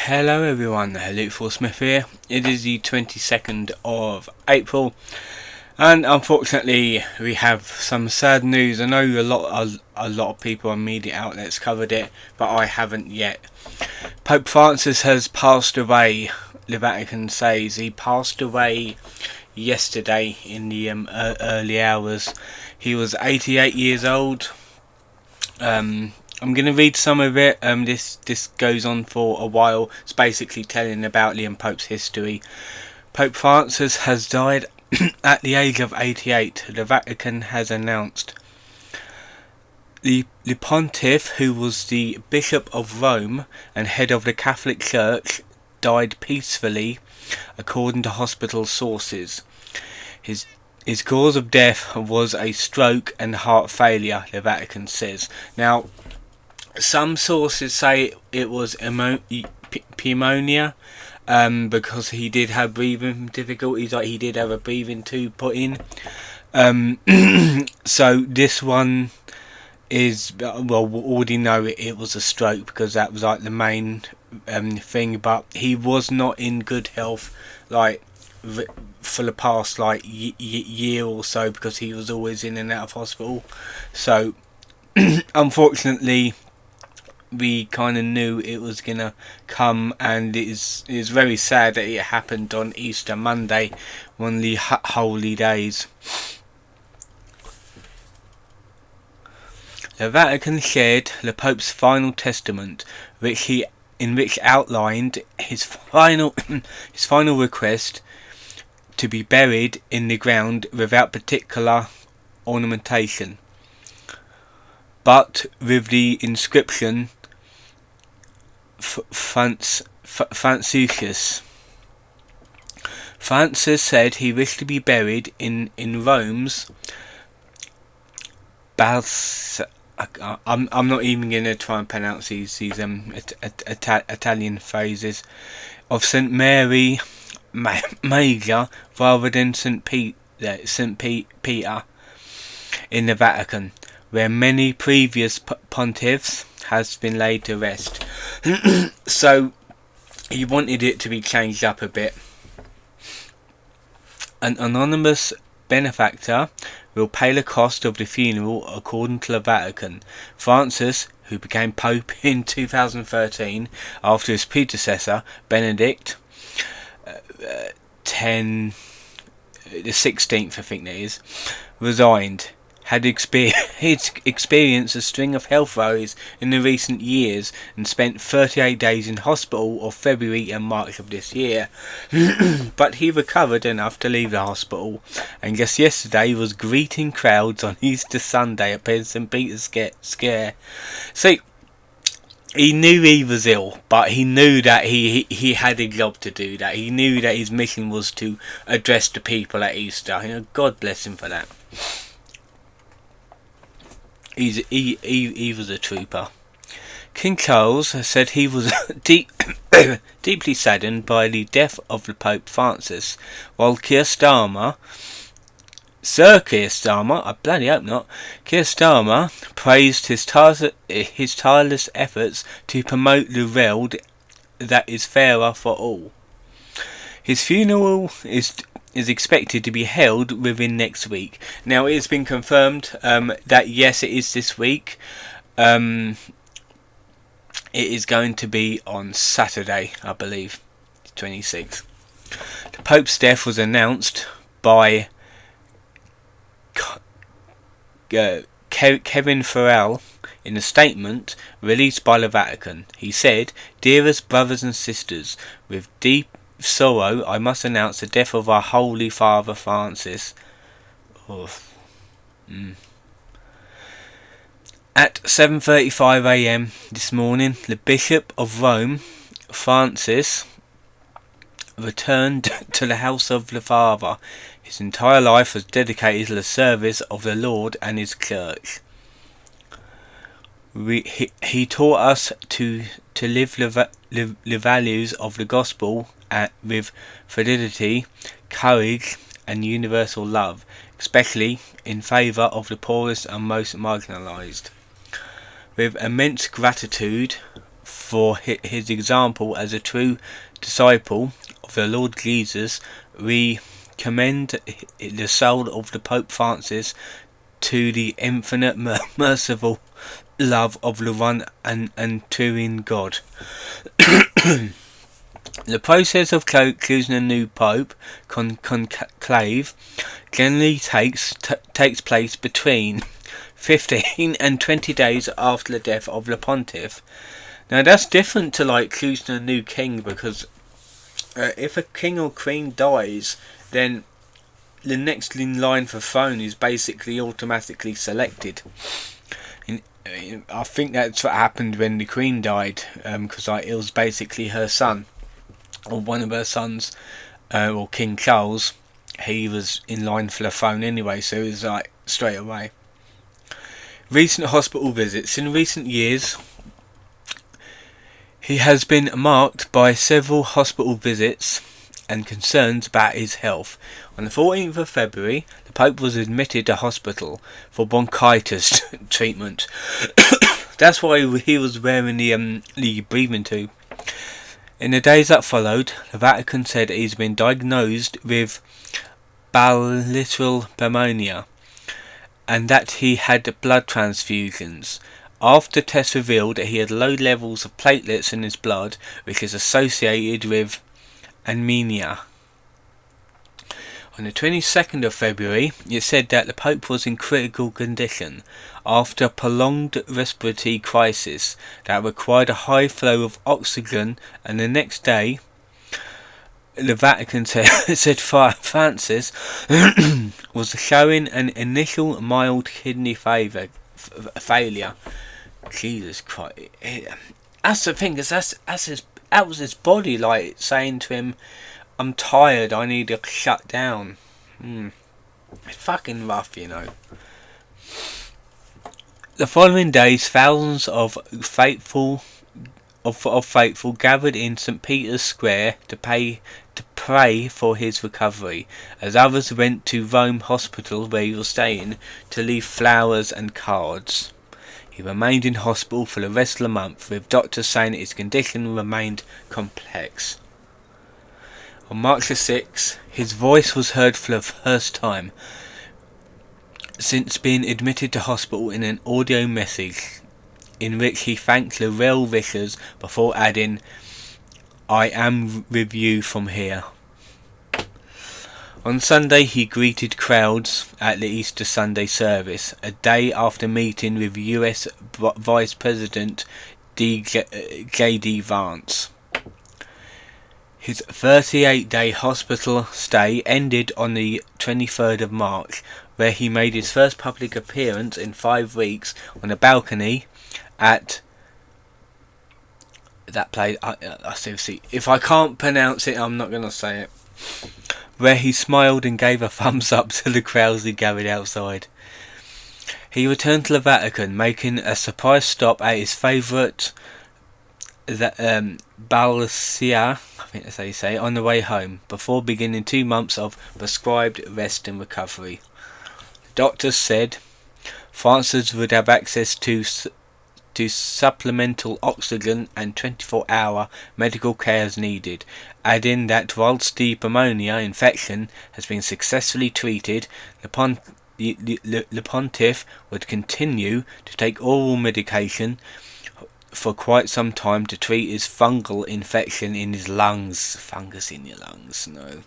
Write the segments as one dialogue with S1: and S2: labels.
S1: Hello everyone, Luke Smith here. It is the 22nd of April, and unfortunately we have some sad news. I know a lot of people and media outlets covered it, but I haven't yet. Pope Francis has passed away. The Vatican says he passed away yesterday in the early hours. He was 88 years old. I'm going to read some of it. This goes on for a while. It's basically telling about the Pope's history. Pope Francis has died at the age of 88. The Vatican has announced. The Pontiff, who was the Bishop of Rome and head of the Catholic Church, died peacefully, according to hospital sources. His cause of death was a stroke and heart failure, the Vatican says. Now, some sources say it was pneumonia, because he did have breathing difficulties, like he did have a breathing tube put in. So this one is, well, we already know it was a stroke, because that was like the main thing, but he was not in good health, like, for the past like year or so, because he was always in and out of hospital. So unfortunately we kind of knew it was gonna come, and it is very sad that it happened on Easter Monday, one of the holy days. The Vatican shared the Pope's final testament, in which outlined his final request to be buried in the ground without particular ornamentation, but with the inscription Franciscus. Francis said he wished to be buried in Rome's I'm not even going to try and pronounce these Italian phrases, of St. Mary Major rather than St. Peter in the Vatican, where many previous pontiffs has been laid to rest. So he wanted it to be changed up a bit. An anonymous benefactor will pay the cost of the funeral, according to the Vatican. Francis, who became Pope in 2013 after his predecessor Benedict the 16th, I think that is, resigned, had experienced a string of health worries in the recent years, and spent 38 days in hospital of February and March of this year. But he recovered enough to leave the hospital, and just yesterday was greeting crowds on Easter Sunday at St. Peter's Square. See, he knew he was ill, but he knew that he had a job to do, that he knew that his mission was to address the people at Easter. You know, God bless him for that. He was a trooper. King Charles said he was deeply saddened by the death of the Pope Francis, while Sir Keir Starmer, I bloody hope not, Keir Starmer praised his tireless efforts to promote the world that is fairer for all. His funeral is expected to be held within next week. Now, it has been confirmed that yes, it is this week. It is going to be on Saturday, I believe, 26th. The Pope's death was announced by Kevin Farrell in a statement released by the Vatican. He said, "Dearest brothers and sisters, with deep sorrow I must announce the death of our Holy Father Francis." At 7:35 a.m. this morning, the Bishop of Rome, Francis, returned to the house of the Father. His entire life was dedicated to the service of the Lord and His Church. He taught us to live the values of the Gospel with fidelity, courage, and universal love, especially in favour of the poorest and most marginalised. With immense gratitude, for his example as a true disciple of the Lord Jesus, we commend the soul of the Pope Francis to the infinite merciful love of the one and true in God. The process of choosing a new pope, conclave, generally takes place between 15 and 20 days after the death of the pontiff. Now that's different to like choosing a new king, because if a king or queen dies, then the next in line for throne is basically automatically selected. I think that's what happened when the Queen died, because it was basically her son, or one of her sons, or King Charles. He was in line for the throne anyway, so it was like straight away. Recent hospital visits. In recent years, he has been marked by several hospital visits and concerns about his health. On the 14th of February, the Pope was admitted to hospital for bronchitis treatment. That's why he was wearing the breathing tube. In the days that followed, the Vatican said he's been diagnosed with bilateral pneumonia and that he had blood transfusions. After tests revealed that he had low levels of platelets in his blood, which is associated with anemia. On the 22nd of February, it said that the Pope was in critical condition after a prolonged respiratory crisis that required a high flow of oxygen, and the next day, the Vatican said Francis was showing an initial mild kidney failure. Jesus Christ. That's the thing, because that was his body like saying to him, I'm tired, I need to shut down. It's fucking rough, you know. The following days, thousands of faithful gathered in St. Peter's Square to pray for his recovery, as others went to Rome Hospital, where he was staying, to leave flowers and cards. He remained in hospital for the rest of the month, with doctors saying that his condition remained complex. On March the 6th, his voice was heard for the first time since being admitted to hospital in an audio message, in which he thanked the well wishers before adding, I am with you from here. On Sunday, he greeted crowds at the Easter Sunday service, a day after meeting with US Vice President J.D. Vance. His 38-day hospital stay ended on the 23rd of March, where he made his first public appearance in 5 weeks on a balcony at that place. Seriously, if I can't pronounce it, I'm not going to say it. Where he smiled and gave a thumbs up to the crowds he gathered outside. He returned to the Vatican, making a surprise stop at his favourite, Balenciaga, I think that's how you say it, on the way home, before beginning 2 months of prescribed rest and recovery. Doctors said Francis would have access to supplemental oxygen and 24-hour medical care as needed, adding that whilst the pneumonia infection has been successfully treated, the pontiff would continue to take oral medication for quite some time to treat his fungal infection in his lungs. Fungus in your lungs, no.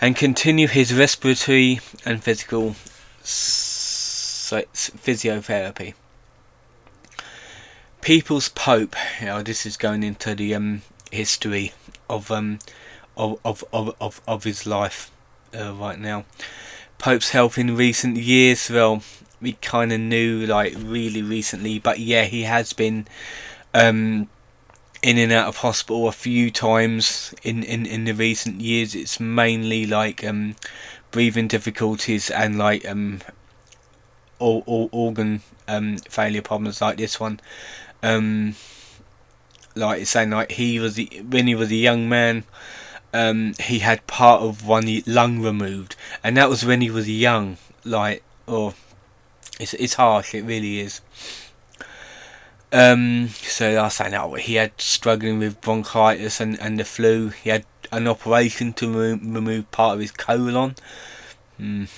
S1: And continue his respiratory and physiotherapy. People's Pope. This is going into the history of his life right now. Pope's health in recent years. Well, we kind of knew like really recently, but yeah, he has been in and out of hospital a few times in the recent years. It's mainly like breathing difficulties and like organ failure problems like this one. Like it's saying, like when he was a young man, he had part of one lung removed, and that was when he was young. Like, it's harsh, it really is. So I was saying that he had struggling with bronchitis and the flu. He had an operation to remove part of his colon. In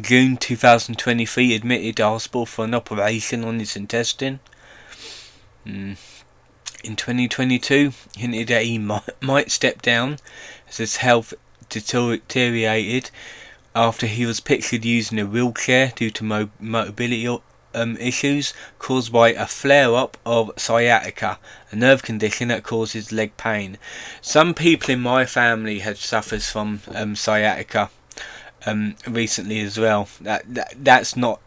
S1: June 2023, admitted to hospital for an operation on his intestine. In 2022, hinted that he might step down as his health deteriorated after he was pictured using a wheelchair due to mobility issues caused by a flare-up of sciatica, a nerve condition that causes leg pain. Some people in my family had suffered from sciatica recently as well. That's not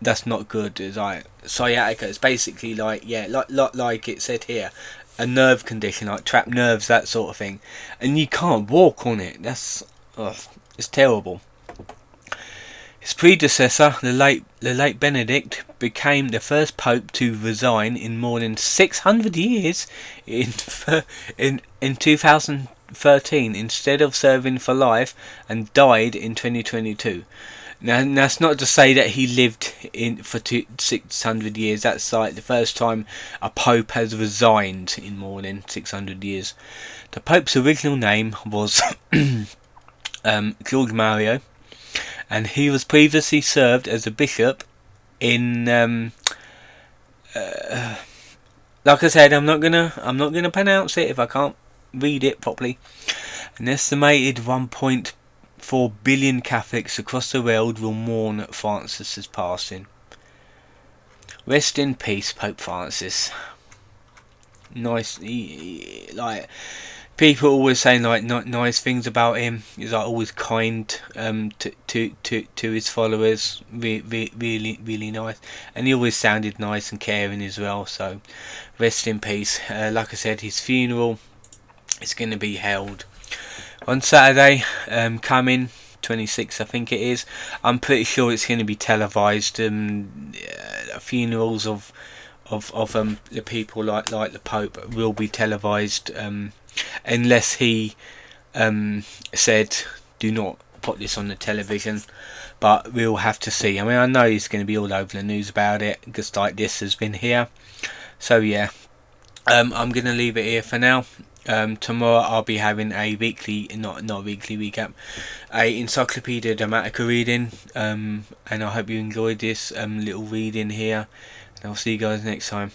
S1: good. It's like sciatica. It's basically like like it said here, a nerve condition, like trapped nerves, that sort of thing, and you can't walk on it. It's terrible. His predecessor, the late Benedict, became the first pope to resign in more than 600 years in 2013 instead of serving for life, and died in 2022. Now that's not to say that he lived for 600 years. That's like the first time a pope has resigned in more than 600 years. The pope's original name was George Mario, and he was previously served as a bishop in like I said, I'm not gonna pronounce it if I can't read it properly. An estimated 1.4 billion Catholics across the world will mourn Francis's passing. Rest in peace, Pope Francis. Nice, like people always saying like nice things about him. He's like always kind to his followers. Really nice, and he always sounded nice and caring as well. So rest in peace. Like I said, his funeral is going to be held on Saturday, coming 26th, I think it is. I'm pretty sure it's going to be televised. Funerals of the people like the Pope will be televised, unless he said do not put this on the television. But we'll have to see. I mean, I know he's going to be all over the news about it, just like this has been here. So yeah, I'm going to leave it here for now. Tomorrow I'll be having a weekly, not weekly recap, a Encyclopedia Dramatica reading, and I hope you enjoyed this little reading here, and I'll see you guys next time.